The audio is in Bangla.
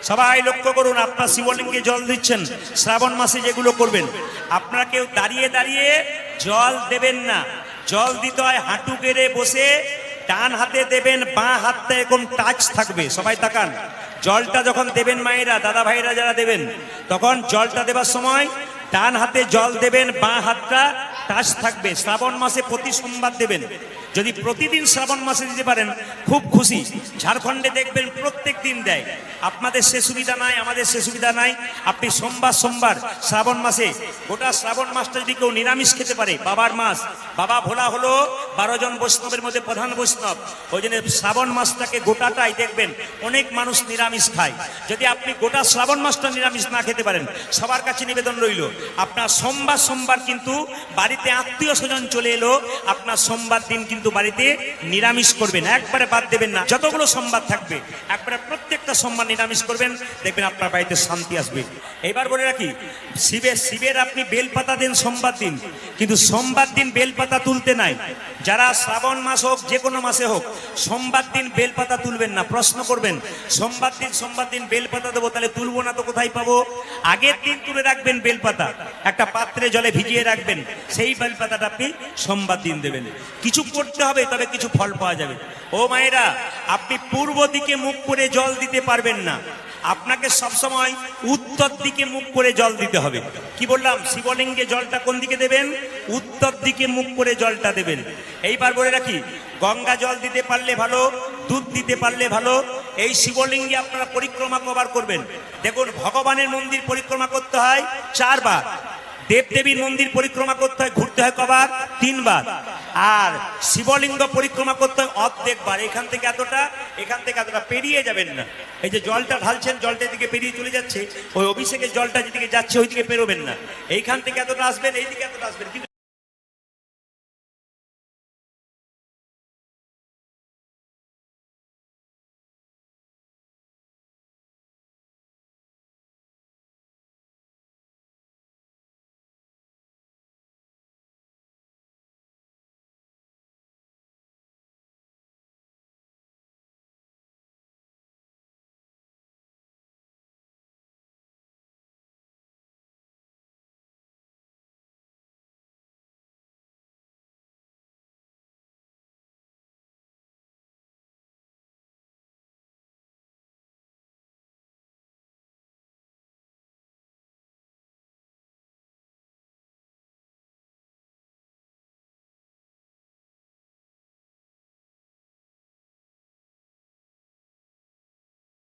সবাই লক্ষ্য করুন, আপনার শিবলিঙ্গে জল দিচ্ছেন, শ্রাবণ মাসে যেগুলো করবেন, আপনারা কেউ দাঁড়িয়ে দাঁড়িয়ে জল দেবেন না। জল দিতে হয় হাঁটু গেড়ে বসে, ডান হাতে দেবেন, বাঁ হাতটা এরকম টাচ থাকবে। সবাই তাকান, জলটা যখন দেবেন মায়েরা, দাদা ভাইরা যারা দেবেন, তখন জলটা দেবার সময় ডান হাতে জল দেবেন, বাঁ হাতটা টাচ থাকবে। শ্রাবণ মাসে প্রতি সোমবার দেবেন। যদি প্রতিদিন শ্রাবণ মাসে দিতে পারেন খুব খুশি। ঝাড়খণ্ডে দেখবেন প্রত্যেক দিন দেয়। আপনাদের সে সুবিধা নাই, আমাদের সে সুবিধা নাই। আপনি সোমবার সোমবার শ্রাবণ মাসে, গোটা শ্রাবণ মাসটা যদি কেউ নিরামিষ খেতে পারে, বাবার মাস, বাবা ভোলা হলো 12 জন বৈষ্ণবের মধ্যে প্রধান বৈষ্ণব। ওই জন্য শ্রাবণ মাসটাকে গোটাটাই দেখবেন অনেক মানুষ নিরামিষ খায়। যদি আপনি গোটা শ্রাবণ মাসটা নিরামিষ না খেতে পারেন, সবার কাছে নিবেদন রইল, আপনার সোমবার সোমবার কিন্তু বাড়িতে আত্মীয় স্বজন চলে এলো, আপনার সোমবার দিন কিন্তু বাড়িতে নিরামিষ করবেন, একবারে বাদ দেবেন না। যতগুলো সোমবার থাকবে একবারে প্রত্যেকটা সোমবার নিরামিষ করবেন, দেখবেন আপনার বাড়িতে শান্তি আসবে। এবার বলে রাখি, শিবের আপনি বেলপাতা দেন সোমবার দিন, কিন্তু সোমবার দিন বেলপাতা তুলতে নাই। যারা শ্রাবণ মাস হোক যে কোনো মাসে হোক, সোমবার দিন বেলপাতা তুলবেন না। প্রশ্ন করবেন, সোমবার দিন বেলপাতা দেবো, তাহলে তুলবো না তো কোথায় পাবো? আগের দিন তুলে রাখবেন বেলপাতা, একটা পাত্রে জলে ভিজিয়ে রাখবেন, সেই বেলপাতাটা আপনি সোমবার দিন দেবেন। কিছু করতে হবে, তবে কিছু ফল পাওয়া যাবে। ও মায়েরা, আপনি পূর্ব দিকে মুখ করে জল দিতে পারবেন না, আপনাকে সবসময় উত্তর দিকে মুখ করে জল দিতে হবে। কি বললাম? শিবলিঙ্গে জলটা কোন দিকে দেবেন? উত্তর দিকে মুখ করে জলটা দেবেন। এইবার বলে রাখি, গঙ্গা জল দিতে পারলে ভালো, দুধ দিতে পারলে ভালো। এই শিবলিঙ্গে আপনারা পরিক্রমা কবার করবেন। দেখুন, ভগবানের মন্দির পরিক্রমা করতে হয় 4 বার, দেবদেবীর মন্দির পরিক্রমা করতে হয়, ঘুরতে হয় কবার? 3 বার। আর শিবলিঙ্গ পরিক্রমা করতে হয় অর্ধেকবার। এখান থেকে এতটা, এখান থেকে এতটা, পেরিয়ে যাবেন না। এই যে জলটা ঢালছেন, জলটা দিকে পেরিয়ে চলে যাচ্ছে, ওই অভিষেকের জলটা যেদিকে যাচ্ছে ওই দিকে পেরোবেন না। এইখান থেকে এতটা আসবেন, এইদিকে এতটা আসবেন।